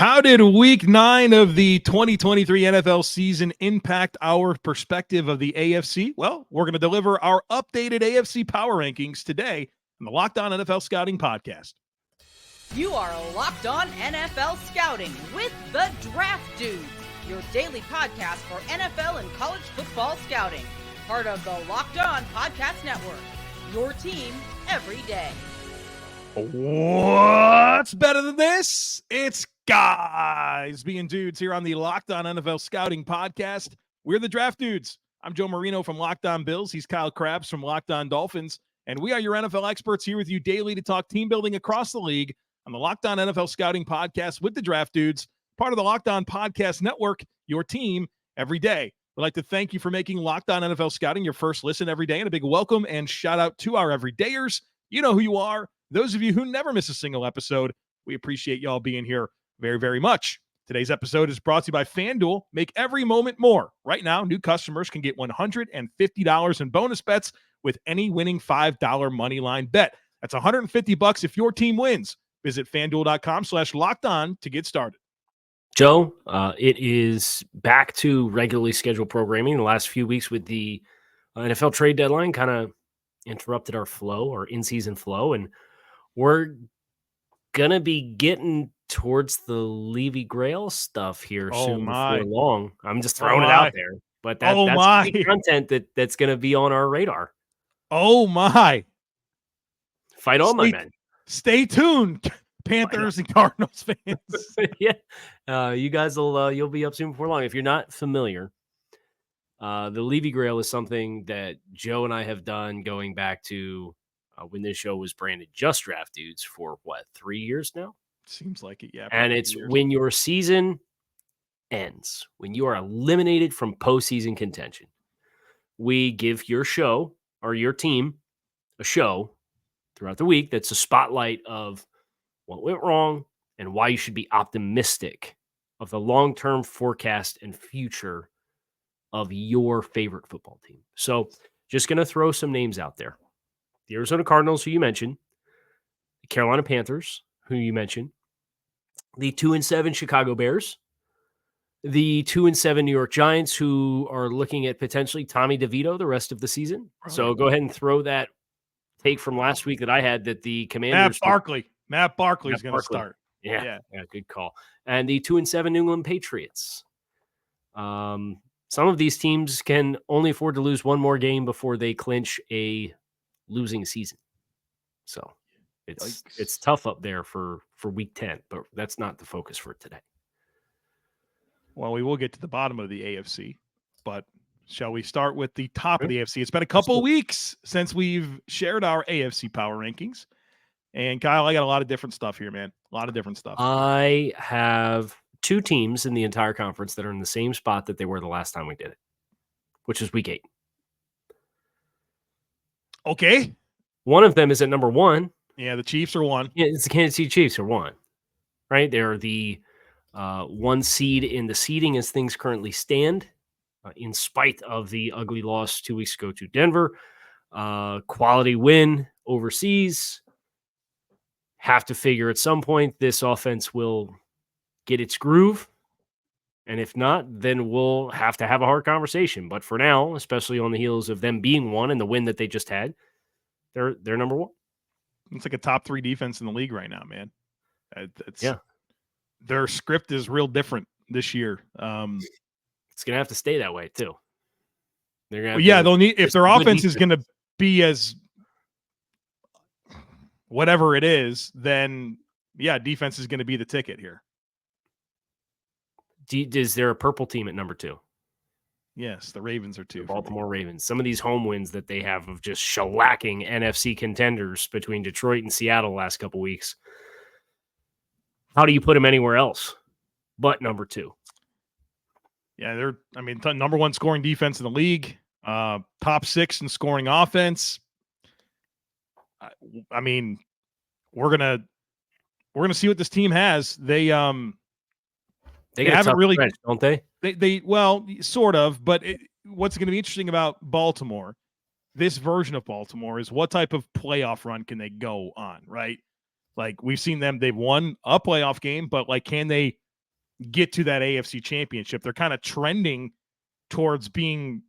How did week 9 of the 2023 NFL season impact our perspective of the AFC? Well, we're going to deliver our updated AFC Power Rankings today on the Locked On NFL Scouting Podcast. You are Locked On NFL Scouting with the Draft Dudes, your daily podcast for NFL and college football scouting. Part of the Locked On Podcast Network, your team every day. What's better than this? It's guys being dudes here on the Locked On NFL Scouting Podcast. We're the Draft Dudes. I'm Joe Marino from Locked On Bills. He's Kyle Krabs from Locked On Dolphins. And we are your NFL experts here with you daily to talk team building across the league on the Locked On NFL Scouting Podcast with the Draft Dudes, part of the Locked On Podcast Network, your team every day. We'd like to thank you for making Locked On NFL Scouting your first listen every day, and a big welcome and shout out to our everydayers. You know who you are. Those of you who never miss a single episode, we appreciate y'all being here very, very much. Today's episode is brought to you by FanDuel. Make every moment more. Right now, new customers can get $150 in bonus bets with any winning $5 moneyline bet. That's $150 if your team wins. Visit FanDuel.com/lockedon to get started. Joe, it is back to regularly scheduled programming. The last few weeks with the NFL trade deadline kind of interrupted our flow, our in-season flow, and we're going to be getting towards the Levy Grail stuff here soon before long. I'm just throwing it out there. But that's the content that's going to be on our radar. Oh, my. Fight on, my men. Stay tuned, Panthers and Cardinals fans. Yeah. You guys you'll be up soon before long. If you're not familiar, the Levy Grail is something that Joe and I have done going back to when this show was branded Just Draft Dudes for 3 years now? Seems like it, yeah. And it's when your season ends, when you are eliminated from postseason contention, we give your show or your team a show throughout the week that's a spotlight of what went wrong and why you should be optimistic of the long-term forecast and future of your favorite football team. So just going to throw some names out there. The Arizona Cardinals, who you mentioned, the Carolina Panthers, who you mentioned, the 2-7 Chicago Bears, the 2-7 New York Giants, who are looking at potentially Tommy DeVito the rest of the season. Right. So go ahead and throw that take from last week that I had that the Commanders. Matt Barkley is going to start. Yeah, good call. And the 2-7 New England Patriots. Some of these teams can only afford to lose one more game before they clinch a losing season. So it's tough up there for week 10, but that's not the focus for today. Well, we will get to the bottom of the AFC, but shall we start with the top of the AFC? It's been a couple of weeks since we've shared our AFC Power Rankings. And Kyle, I got a lot of different stuff here, man. A lot of different stuff. I have two teams in the entire conference that are in the same spot that they were the last time we did it, which is week 8. Okay. One of them is at number 1. Yeah, the Chiefs are 1. Yeah, it's the Kansas City Chiefs are 1, right? They're the 1 seed in the seeding as things currently stand, in spite of the ugly loss 2 weeks ago to Denver. Quality win overseas. Have to figure at some point this offense will get its groove. And if not, then we'll have to have a hard conversation. But for now, especially on the heels of them being 1 and the win that they just had, they're number 1. It's like a top 3 defense in the league right now, man. Their script is real different this year. It's going to have to stay that way too. They're going they'll need, if their offense is going to be as whatever it is, then defense is going to be the ticket here. Is there a purple team at number 2? Yes, the Ravens are 2. The Baltimore Ravens. Some of these home wins that they have of just shellacking NFC contenders between Detroit and Seattle last couple weeks. How do you put them anywhere else but number 2? Yeah, they're number 1 scoring defense in the league, top 6 in scoring offense. We're gonna see what this team has. They haven't really, stretch, don't they? They sort of. But what's going to be interesting about Baltimore, this version of Baltimore, is what type of playoff run can they go on, right? Like we've seen them, they've won a playoff game, but like can they get to that AFC championship. They're kind of trending towards being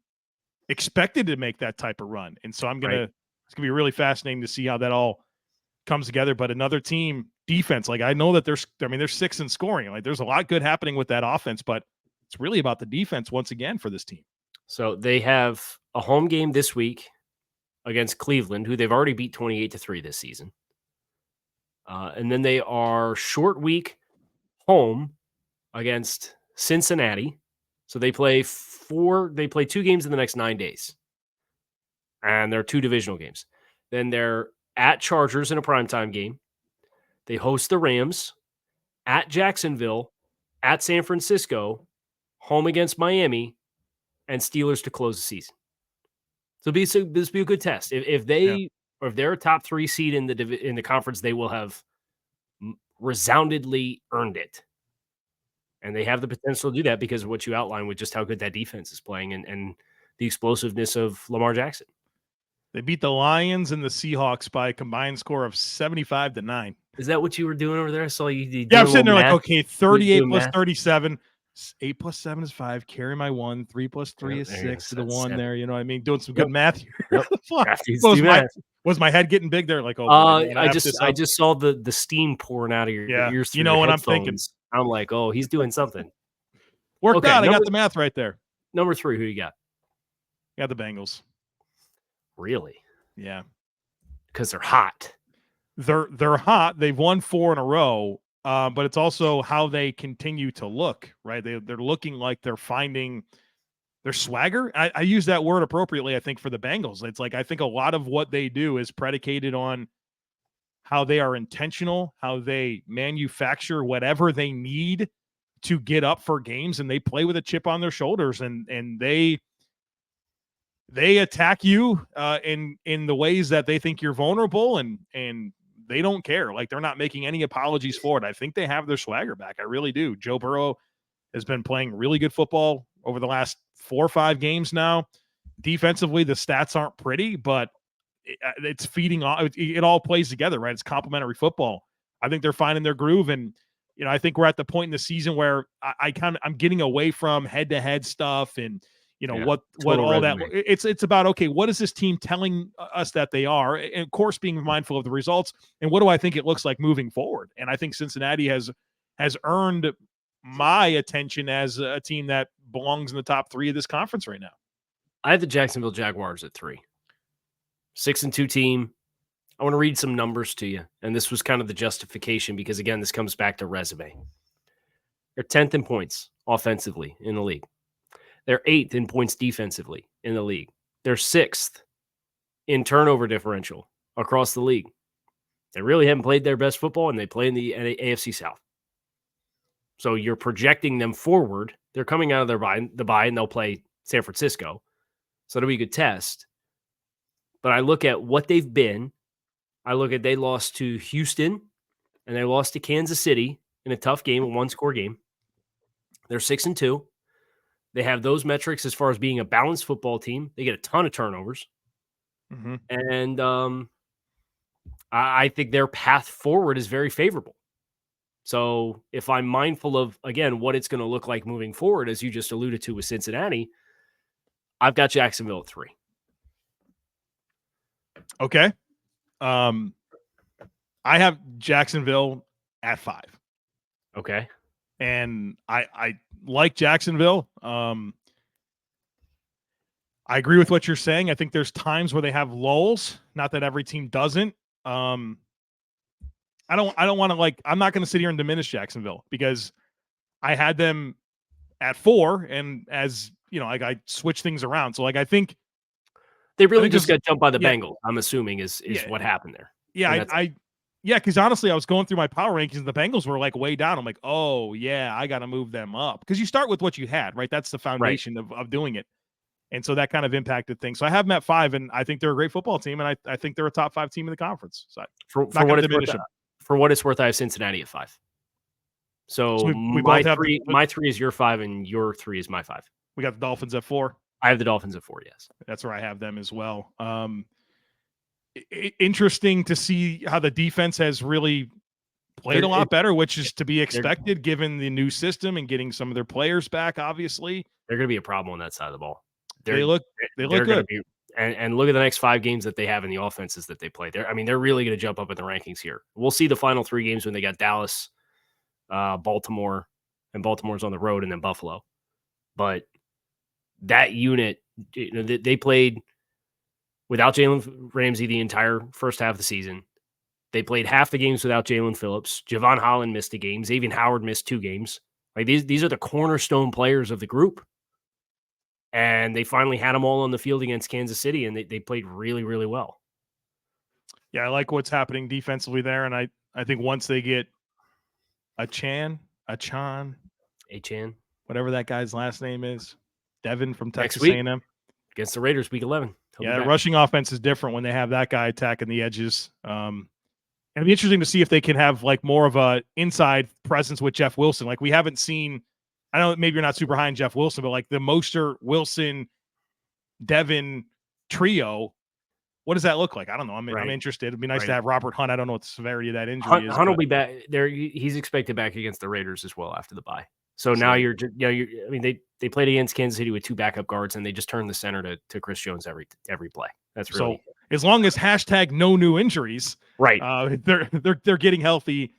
expected to make that type of run. And so it's going to be really fascinating to see how that all comes together. But another team defense, like I know that they're 6th in scoring. Like there's a lot good happening with that offense, but it's really about the defense once again for this team. So they have a home game this week against Cleveland, who they've already beat 28-3 this season. And then they are short week home against Cincinnati. So they play 2 games in the next 9 days. And they're 2 divisional games. Then they're at Chargers in a primetime game. They host the Rams, at Jacksonville, at San Francisco, home against Miami, and Steelers to close the season. So this will be a good test. If they're a top 3 seed in the conference, they will have resoundingly earned it. And they have the potential to do that because of what you outlined with just how good that defense is playing and the explosiveness of Lamar Jackson. They beat the Lions and the Seahawks by a combined score of 75-9. Is that what you were doing over there? I saw you. Yeah, I'm sitting there like, okay, 38 plus 37. 8 plus 7 is 5. Carry my 1. 3 plus 3 is 6 to the 1 7. There. You know what I mean? Doing some good math here. Yep. Was my head getting big there? Like, I just saw the steam pouring out of your ears. You know what I'm thinking? I'm like, oh, he's doing something. Worked out. I got the math right there. Number 3, who you got? Got the Bengals. Really? Yeah. Because they're hot. They're hot. They've won 4 in a row. But it's also how they continue to look, right? They're looking like they're finding their swagger. I use that word appropriately, I think, for the Bengals. It's like I think a lot of what they do is predicated on how they are intentional, how they manufacture whatever they need to get up for games, and they play with a chip on their shoulders, and they attack you in the ways that they think you're vulnerable, and they don't care. Like, they're not making any apologies for it. I think they have their swagger back. I really do. Joe Burrow has been playing really good football over the last 4 or 5 games now. Defensively, the stats aren't pretty, but it's feeding off. It all plays together, right? It's complementary football. I think they're finding their groove. And, you know, I think we're at the point in the season where I'm getting away from head-to-head stuff and, you know, what all that. It's about, okay, what is this team telling us that they are? And of course, being mindful of the results. And what do I think it looks like moving forward? And I think Cincinnati has earned my attention as a team that belongs in the top 3 of this conference right now. I have the Jacksonville Jaguars at 3. 6-2 team. I want to read some numbers to you. And this was kind of the justification because, again, this comes back to resume. They're 10th in points offensively in the league. They're 8th in points defensively in the league. They're 6th in turnover differential across the league. They really haven't played their best football, and they play in the AFC South. So you're projecting them forward. They're coming out of the bye, and they'll play San Francisco. So it'll be a good test. But I look at what they've been. I look at they lost to Houston, and they lost to Kansas City in a tough game, a 1-score game. They're 6-2. They have those metrics as far as being a balanced football team. They get a ton of turnovers. Mm-hmm. And I think their path forward is very favorable. So if I'm mindful of, again, what it's going to look like moving forward, as you just alluded to with Cincinnati, I've got Jacksonville at 3. Okay. I have Jacksonville at 5. Okay. And I like Jacksonville. I agree with what you're saying. I think there's times where they have lulls. Not that every team doesn't. I don't want to I'm not going to sit here and diminish Jacksonville because I had them at 4, and as you know, I switched things around. So I think they really just got jumped by the Bengals. I'm assuming is what happened there. Yeah, because honestly, I was going through my power rankings and the Bengals were way down. I'm like, oh yeah, I got to move them up because you start with what you had, right? That's the foundation of doing it. And so that kind of impacted things. So I have them at 5, and I think they're a great football team, and I think they're a top 5 team in the conference. So for what it's worth, I have Cincinnati at 5. So we my 3 is your 5, and your 3 is my 5. We got the Dolphins at 4. I have the Dolphins at 4, yes. That's where I have them as well. Interesting to see how the defense has really played a lot better, which is to be expected given the new system and getting some of their players back. Obviously, they're going to be a problem on that side of the ball. They look good. And look at the next 5 games that they have in the offenses that they play. They're really going to jump up in the rankings here. We'll see the final 3 games when they got Dallas, Baltimore, and Baltimore's on the road, and then Buffalo. But that unit, they played without Jalen Ramsey the entire first half of the season. They played half the games without Jalen Phillips. Javon Holland missed a game. Xavier Howard missed 2 games. Like these are the cornerstone players of the group. And they finally had them all on the field against Kansas City, and they played really, really well. Yeah, I like what's happening defensively there, and I think once they get Achan, whatever that guy's last name is, Devin from Texas A&M. Against the Raiders, week 11. Yeah, the rushing offense is different when they have that guy attacking the edges. And it'd be interesting to see if they can have like more of a inside presence with Jeff Wilson. Like we haven't seen. I know maybe you're not super high on Jeff Wilson, but like the Mostert, Wilson, Devin trio, what does that look like? I don't know. I'm interested. It'd be nice to have Robert Hunt. I don't know what the severity of that injury is. Hunt will be back there. He's expected back against the Raiders as well after the bye. So now I mean, they played against Kansas City with 2 backup guards, and they just turned the center to Chris Jones every play. That's really so. As long as #no new injuries, right? They're getting healthy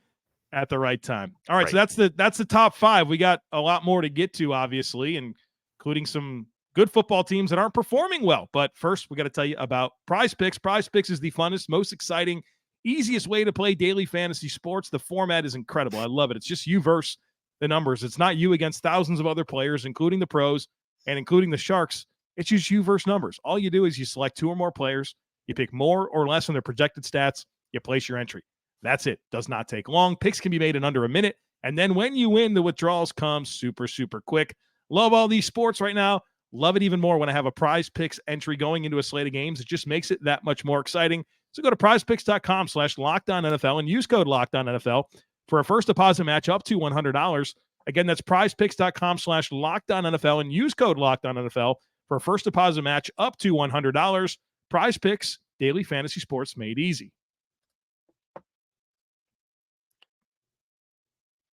at the right time. All right, so that's the top 5. We got a lot more to get to, obviously, including some good football teams that aren't performing well. But first, we got to tell you about PrizePicks. PrizePicks is the funnest, most exciting, easiest way to play daily fantasy sports. The format is incredible. I love it. It's just you versus the numbers. It's not you against thousands of other players, including the pros and including the Sharks. It's just you versus numbers. All you do is you select 2 or more players. You pick more or less on their projected stats. You place your entry. That's it. Does not take long. Picks can be made in under a minute. And then when you win, the withdrawals come super, super quick. Love all these sports right now. Love it even more when I have a PrizePicks entry going into a slate of games. It just makes it that much more exciting. So go to prizepicks.com/LockedOnNFL and use code LockedOnNFL for a first deposit match up to $100. Again, that's prizepicks.com/LockedOnNFL and use code LockedOnNFL for a first deposit match up to $100. PrizePicks, daily fantasy sports made easy.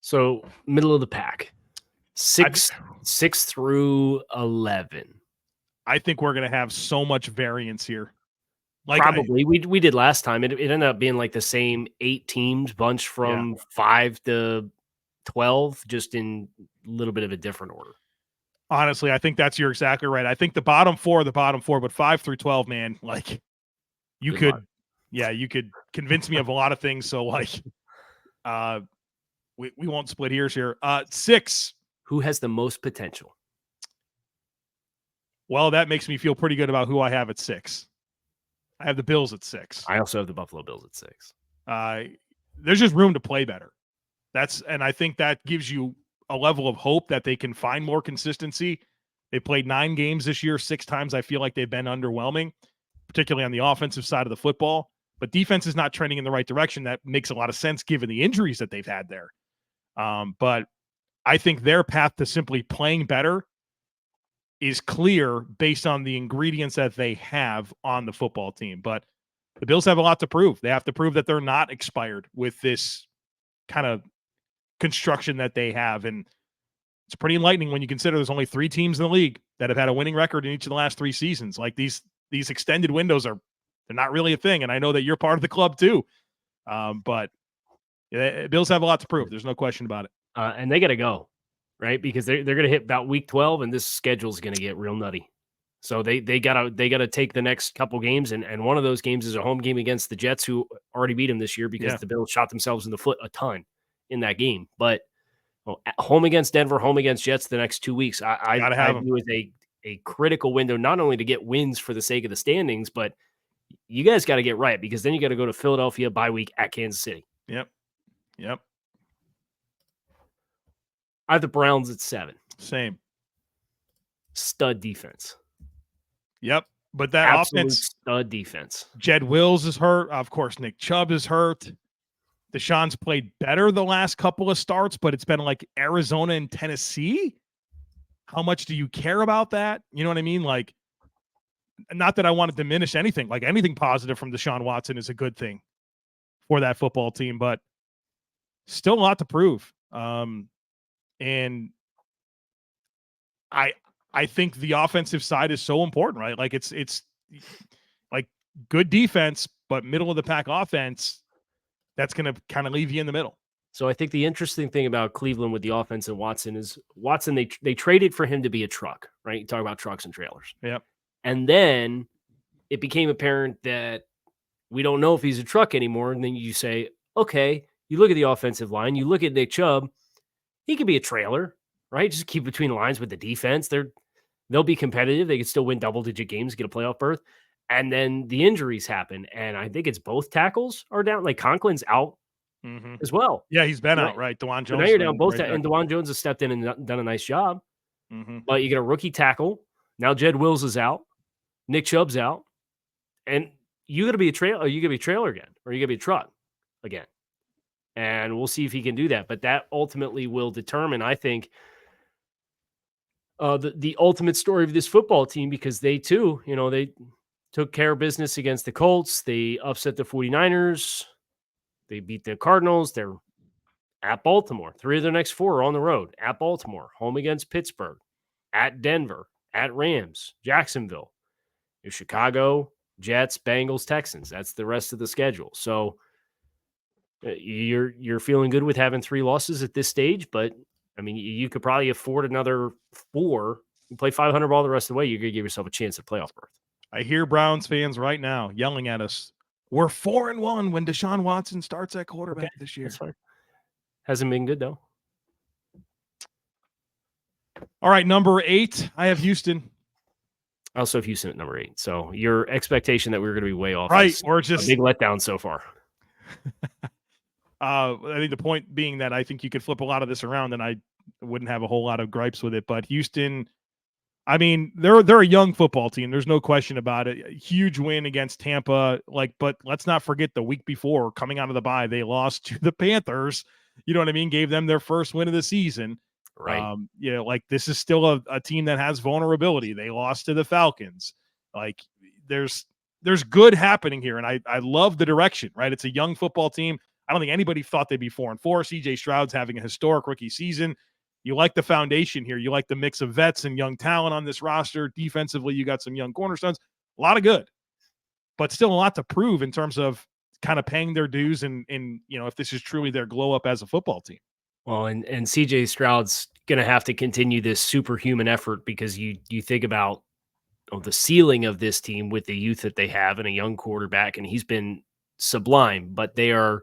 So middle of the pack, 6 through 11. I think we're going to have so much variance here. Like probably we did last time. It ended up being like the same 8 teams bunch from 5 to 12, just in a little bit of a different order. Honestly, I think you're exactly right. I think the bottom 4 are the bottom 4, but 5 through 12, man, like you could convince me of a lot of things. So like, we won't split ears here. 6. Who has the most potential? Well, that makes me feel pretty good about who I have at 6. I have the Bills at 6. I also have the Buffalo Bills at 6. There's just room to play better. And I think that gives you a level of hope that they can find more consistency. They played 9 games this year. 6 times I feel like they've been underwhelming, particularly on the offensive side of the football. But defense is not trending in the right direction. That makes a lot of sense given the injuries that they've had there. But I think their path to simply playing better is clear based on the ingredients that they have on the football team. But the Bills have a lot to prove. They have to prove that they're not expired with this kind of construction that they have. And it's pretty enlightening when you consider there's only 3 teams in the league that have had a winning record in each of the last 3 seasons. Like these extended windows they're not really a thing. And I know that you're part of the club too. But Bills have a lot to prove. There's no question about it. And they got to go, right? Because they're going to hit about week 12, and this schedule is going to get real nutty. So they gotta take the next couple games, and one of those games is a home game against the Jets, who already beat them this year because the Bills shot themselves in the foot a ton in that game. But home against Denver, home against Jets the next 2 weeks, I view as a critical window, not only to get wins for the sake of the standings, but you guys got to get right, because then you got to go to Philadelphia bye week at Kansas City. Yep. I have the Browns at 7. Same. Stud defense. Yep. But that absolute offense, stud defense. Jed Wills is hurt. Of course, Nick Chubb is hurt. Deshaun's played better the last couple of starts, but it's been like Arizona and Tennessee. How much do you care about that? You know what I mean? Like, not that I want to diminish anything. Like, anything positive from Deshaun Watson is a good thing for that football team. But still a lot to prove. And I think the offensive side is so important, right? Like it's like good defense, but middle of the pack offense that's going to kind of leave you in the middle. So I think the interesting thing about Cleveland with the offense and Watson is Watson, they traded for him to be a truck, right? You talk about trucks and trailers. Yep. And then it became apparent that we don't know if he's a truck anymore. And then you say, okay, you look at the offensive line, you look at Nick Chubb, he could be a trailer, right? Just keep between the lines with the defense. They'll be competitive. They could still win double-digit games, get a playoff berth. And then the injuries happen. And I think it's both tackles are down. Like Conklin's out as well. Yeah, he's been out, right? DeJuan Jones. So now you're down both, and DeJuan Jones has stepped in and done a nice job. But you get a rookie tackle. Now Jed Wills is out. Nick Chubb's out. And you got to be a trailer. You got to be a trailer again, or you got to be a truck again. And we'll see if he can do that. But that ultimately will determine, I think, the ultimate story of this football team, because they too, they took care of business against the Colts. They upset the 49ers. They beat the Cardinals. They're at Baltimore. 3 of their next 4 are on the road. At Baltimore, home against Pittsburgh, at Denver, at Rams, Jacksonville, Chicago, Jets, Bengals, Texans. That's the rest of the schedule. So you're feeling good with having 3 losses at this stage, but I mean, you could probably afford another 4. You play 500 ball the rest of the way, you're going to give yourself a chance at playoff berth. I hear Browns fans right now yelling at us, we're 4-1 when Deshaun Watson starts at quarterback this year. That's fine. Hasn't been good, though. All right, number 8, I have Houston. I also have Houston at number 8. So your expectation that we were going to be way off, right? Or just a big letdown so far. I think the point being that I think you could flip a lot of this around, and I wouldn't have a whole lot of gripes with it. But Houston, I mean, they're a young football team. There's no question about it. A huge win against Tampa. But let's not forget the week before, coming out of the bye, they lost to the Panthers. You know what I mean? Gave them their first win of the season. Right. Like this is still a team that has vulnerability. They lost to the Falcons. Like there's good happening here. And I love the direction, right? It's a young football team. I don't think anybody thought they'd be 4-4. CJ Stroud's having a historic rookie season. You like the foundation here. You like the mix of vets and young talent on this roster. Defensively, you got some young cornerstones. A lot of good, but still a lot to prove in terms of kind of paying their dues and if this is truly their glow up as a football team. Well, and CJ Stroud's going to have to continue this superhuman effort, because you think about the ceiling of this team with the youth that they have and a young quarterback, and he's been sublime, but they are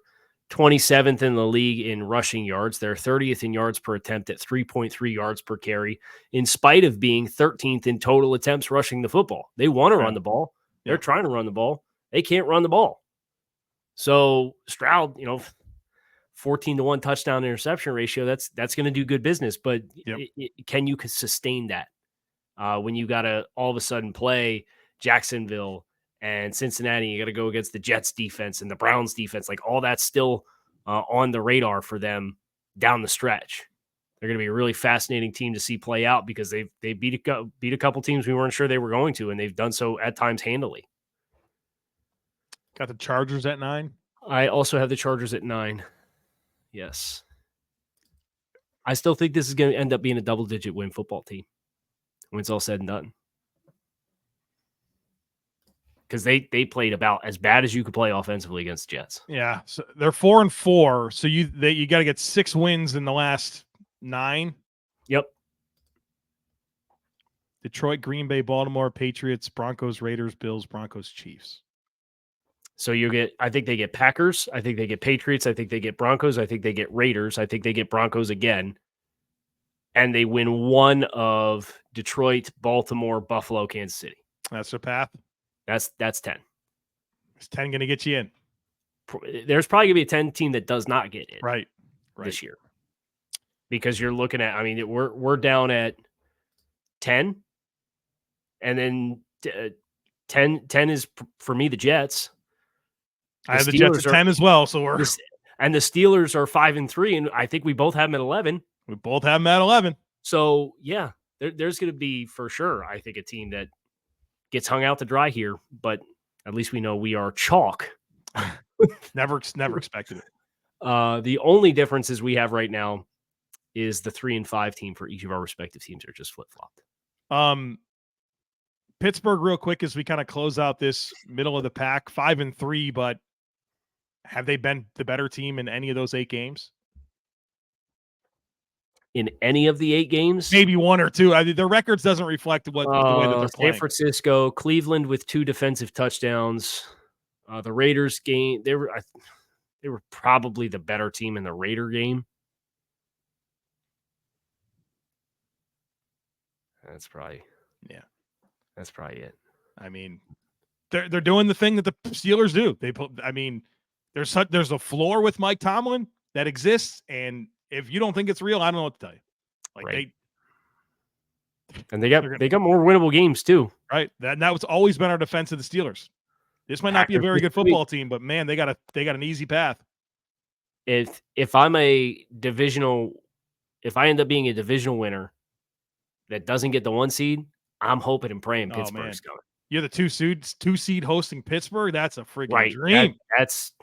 27th in the league in rushing yards. They're 30th in yards per attempt at 3.3 yards per carry, in spite of being 13th in total attempts rushing the football. They want to run the ball. They're trying to run the ball. They can't run the ball. So Stroud, 14-1 touchdown interception ratio, that's going to do good business. But can you sustain that when you got to all of a sudden play Jacksonville and Cincinnati? You got to go against the Jets defense and the Browns defense. Like all that's still on the radar for them down the stretch. They're going to be a really fascinating team to see play out, because they beat a couple teams we weren't sure they were going to, and they've done so at times handily. Got the Chargers at 9. I also have the Chargers at 9. Yes. I still think this is going to end up being a double-digit win football team when it's all said and done. Because they played about as bad as you could play offensively against the Jets. Yeah, so they're 4-4. So you got to get 6 wins in the last 9. Yep. Detroit, Green Bay, Baltimore, Patriots, Broncos, Raiders, Bills, Broncos, Chiefs. So I think they get Packers. I think they get Patriots. I think they get Broncos. I think they get Raiders. I think they get Broncos again. And they win one of Detroit, Baltimore, Buffalo, Kansas City. That's the path. That's 10. Is 10 going to get you in? There's probably going to be a 10 team that does not get in right this year. Because you're looking at, we're down at 10. And then 10 is, for me, the Jets. I have the Jets at 10 as well. So and the Steelers are 5-3, and I think we both have them at 11. We both have them at 11. So, yeah, there's going to be, for sure, I think, a team that gets hung out to dry here, but at least we know we are chalk. Never expected it. The only differences we have right now is the 3 and 5 team for each of our respective teams are just flip-flopped. Pittsburgh, real quick, as we kind of close out this middle of the pack, 5-3, but have they been the better team in any of those 8 games? In any of the 8 games? Maybe 1 or 2. I mean, their records doesn't reflect the way that they're playing. San Francisco, Cleveland with 2 defensive touchdowns. The Raiders game, they were probably the better team in the Raider game. That's probably it. I mean, they're doing the thing that the Steelers do. There's a floor with Mike Tomlin that exists, and if you don't think it's real, I don't know what to tell you. Right. They got more winnable games too. Right. That was always been our defense of the Steelers. This might not be a very good football team, but man, they got an easy path. If I end up being a divisional winner that doesn't get the 1 seed, I'm hoping and praying Pittsburgh's going. You're the 2 seed hosting Pittsburgh. That's a freaking dream. That's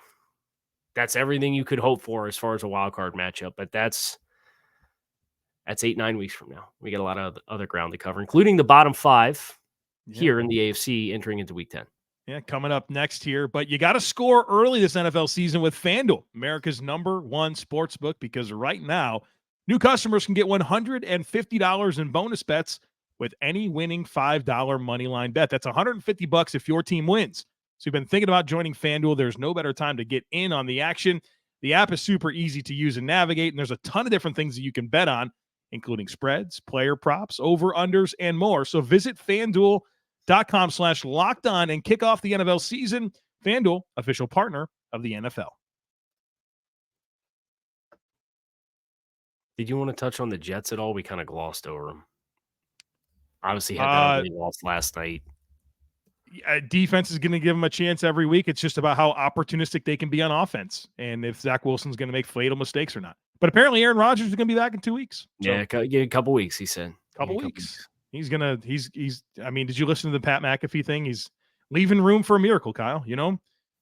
everything you could hope for as far as a wild card matchup. But that's 8-9 weeks from now. We got a lot of other ground to cover, including the bottom 5 here in the AFC entering into week 10. Yeah, coming up next here. But you got to score early this NFL season with FanDuel, America's #1 sports book, because right now, new customers can get $150 in bonus bets with any winning $5 moneyline bet. That's $150 if your team wins. So you've been thinking about joining FanDuel. There's no better time to get in on the action. The app is super easy to use and navigate, and there's a ton of different things that you can bet on, including spreads, player props, over-unders, and more. So visit FanDuel.com/lockedon and kick off the NFL season. FanDuel, official partner of the NFL. Did you want to touch on the Jets at all? We kind of glossed over them. Obviously, had that ugly loss last night. Defense is going to give them a chance every week. It's just about how opportunistic they can be on offense, and if Zach Wilson's going to make fatal mistakes or not. But apparently, Aaron Rodgers is going to be back in 2 weeks. So. Yeah, a couple weeks. He said. Couple weeks. He's gonna. He's. I mean, did you listen to the Pat McAfee thing? He's leaving room for a miracle, Kyle. You know,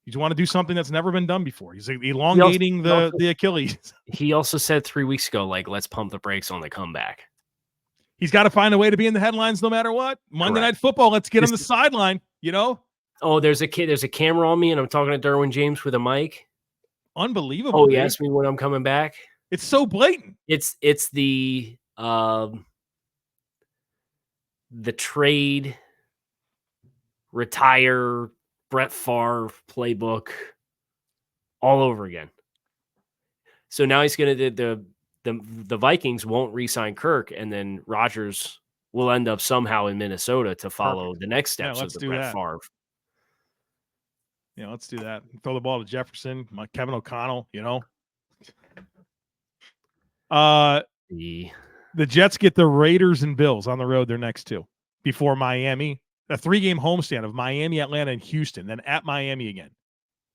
you want to do something that's never been done before. He's elongating the Achilles. He also said 3 weeks ago, let's pump the brakes on the comeback. He's got to find a way to be in the headlines no matter what. Monday Night Football, let's get on the sideline, you know? Oh, there's a camera on me, and I'm talking to Derwin James with a mic. Unbelievable. Oh, he asked me when I'm coming back. It's so blatant. It's the trade, retire, Brett Favre playbook all over again. So now he's going to the Vikings won't re-sign Kirk, and then Rodgers will end up somehow in Minnesota to follow the next steps of the Brett Favre. Yeah, let's do that. Throw the ball to Jefferson, Kevin O'Connell, you know. The Jets get the Raiders and Bills on the road their next 2 before Miami. A 3-game homestand of Miami, Atlanta, and Houston, then at Miami again.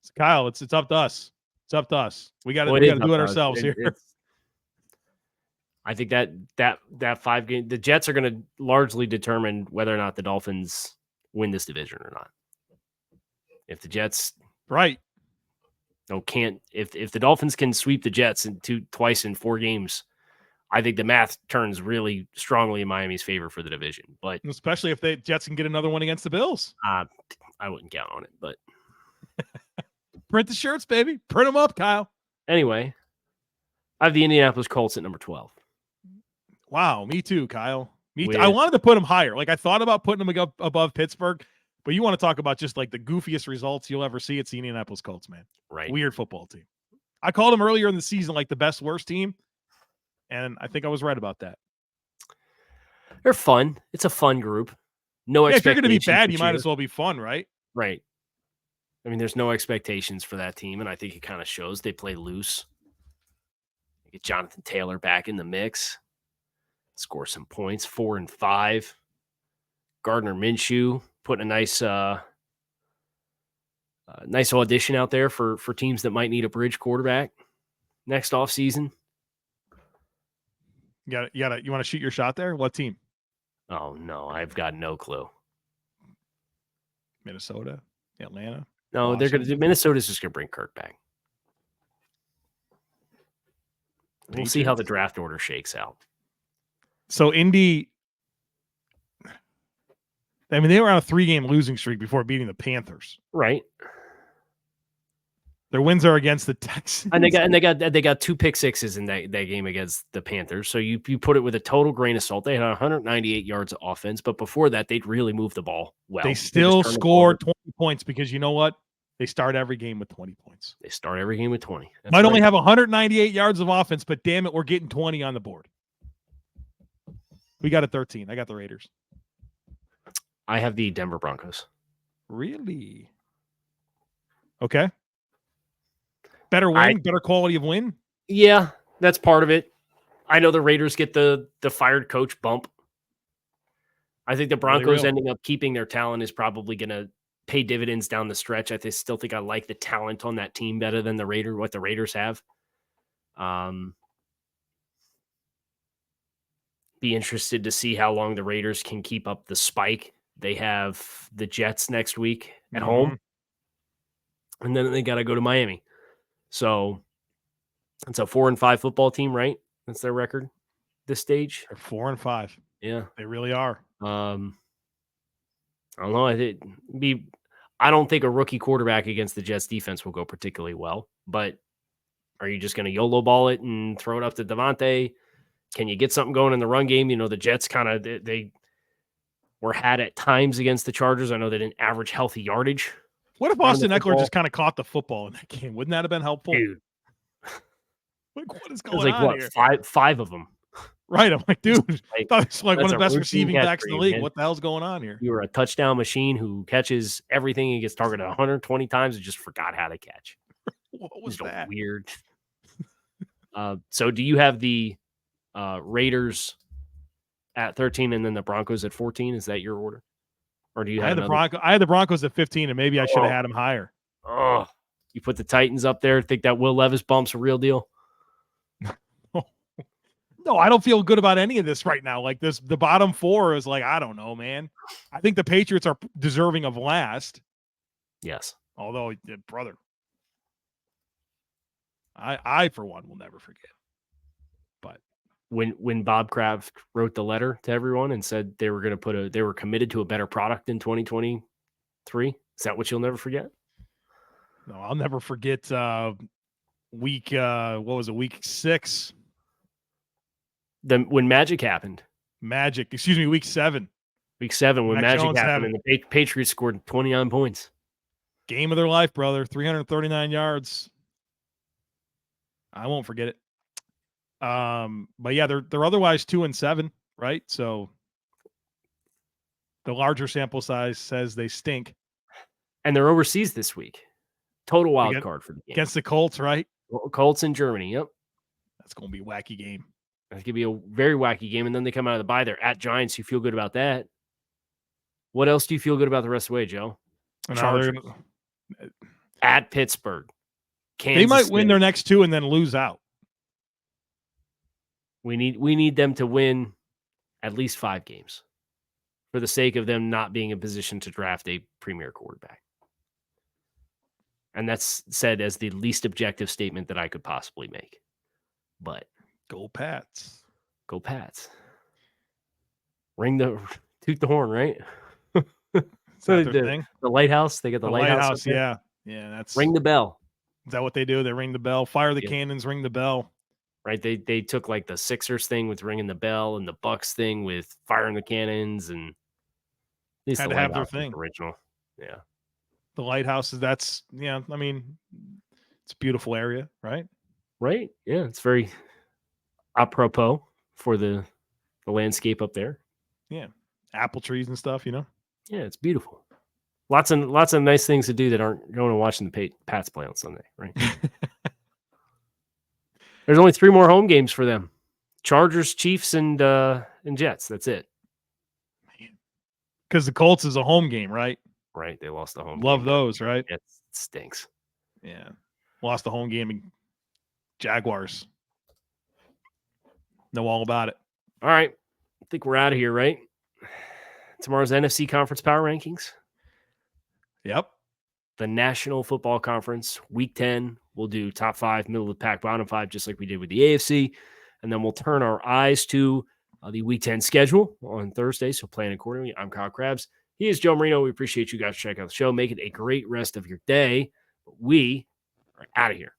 So Kyle, it's up to us. It's up to us. We got to do it ourselves here. I think that 5-game, the Jets are going to largely determine whether or not the Dolphins win this division or not. If the Jets if the Dolphins can sweep the Jets twice in 4 games, I think the math turns really strongly in Miami's favor for the division. But especially if the Jets can get another one against the Bills. I wouldn't count on it, but print the shirts, baby. Print them up, Kyle. Anyway, I have the Indianapolis Colts at number 12. Wow, me too, Kyle. I wanted to put them higher. I thought about putting them above Pittsburgh, but you want to talk about just the goofiest results you'll ever see. It's the Indianapolis Colts, man. Right. Weird football team. I called them earlier in the season the best worst team, and I think I was right about that. They're fun. It's a fun group. No expectations. If you're going to be bad, you might as well be fun, right? Right. I mean, there's no expectations for that team, and I think it kind of shows. They play loose. Get Jonathan Taylor back in the mix. Score some points, 4 and 5. Gardner Minshew putting a nice audition out there for teams that might need a bridge quarterback next offseason. You want to shoot your shot there? What team? Oh, no, I've got no clue. Minnesota, Atlanta. No, Minnesota's just going to bring Kirk back. We'll see how the draft order shakes out. So Indy, I mean, they were on a 3-game losing streak before beating the Panthers. Right. Their wins are against the Texans. And they got 2 pick sixes in that game against the Panthers. So you put it with a total grain of salt. They had 198 yards of offense, but before that, they'd really moved the ball well. They still scored 20 points because you know what? They start every game with 20 points. They start every game with 20. Might only have 198 yards of offense, but damn it, we're getting 20 on the board. We got a 13. I got the Raiders. I have the Denver Broncos. Really? Okay. Better win, better quality of win? Yeah, that's part of it. I know the Raiders get the fired coach bump. I think the Broncos ending up keeping their talent is probably going to pay dividends down the stretch. I still think I like the talent on that team better than what the Raiders have. Be interested to see how long the Raiders can keep up the spike. They have the Jets next week at home, and then they got to go to Miami. So it's a 4-5 football team, right? That's their record this stage. They're 4-5. Yeah, they really are. I don't know. I don't think a rookie quarterback against the Jets defense will go particularly well, but are you just going to YOLO ball it and throw it up to Devontae? Can you get something going in the run game? You know, the Jets kind of, they were had at times against the Chargers. I know they didn't average healthy yardage. What if Austin Eckler just kind of caught the football in that game? Wouldn't that have been helpful? Dude. Like, what is going on here? Five of them. Right. I'm like, dude, like, that's like one of the best receiving backs in the league. Man. What the hell's going on here? You were a touchdown machine who catches everything and gets targeted 120 times and just forgot how to catch. What was that? Weird. So do you have the Raiders at 13 and then the Broncos at 14? Is that your order? Or do you have I had the Broncos at 15 and maybe I should have had them higher. Oh, you put the Titans up there. Think that Will Levis bump's a real deal? No, I don't feel good about any of this right now. Like the bottom 4 is like, I don't know, man. I think the Patriots are deserving of last. Yes. Although, brother, I for one will never forget. But when Bob Kraft wrote the letter to everyone and said they were going to they were committed to a better product in 2023, is that what you'll never forget? No, I'll never forget week 6. When Magic happened. Week 7. Week 7 when Magic happened and the Patriots scored 29 points. Game of their life, brother. 339 yards. I won't forget it. But yeah, they're otherwise 2-7, right? So the larger sample size says they stink. And they're overseas this week. Total wild card for the game. Against the Colts, right? Colts in Germany, yep. That's going to be a wacky game. It's going to be a very wacky game. And then they come out of the bye. They're at Giants. You feel good about that. What else do you feel good about the rest of the way, Joe? Chargers. At Pittsburgh. Kansas they might win their next 2 and then lose out. We need them to win at least 5 games for the sake of them not being in position to draft a premier quarterback. And that's said as the least objective statement that I could possibly make. But go Pats. Go Pats. Toot the horn, right? So the lighthouse. They got the lighthouse. Yeah. That's ring the bell. Is that what they do? They ring the bell, fire the cannons, ring the bell. Right. They took like the Sixers thing with ringing the bell and the Bucks thing with firing the cannons and had to have their thing. Original. Yeah. The lighthouse is I mean, it's a beautiful area, right? Right. Yeah. It's very apropos for the landscape up there. Yeah. Apple trees and stuff, Yeah, it's beautiful. Lots of nice things to do that aren't going and watching the Pats play on Sunday, right? There's only 3 more home games for them: Chargers, Chiefs, and Jets. That's it. Because the Colts is a home game, right? Right. They lost the home. Love game. Those, right? It stinks. Yeah, lost the home game. Jaguars. Know all about it. All right, I think we're out of here, right? Tomorrow's NFC Conference Power Rankings. Yep. the National Football Conference, Week 10. We'll do top 5, middle of the pack, bottom 5, just like we did with the AFC. And then we'll turn our eyes to the Week 10 schedule on Thursday, so plan accordingly. I'm Kyle Krabs. He is Joe Marino. We appreciate you guys checking out the show. Make it a great rest of your day. We are out of here.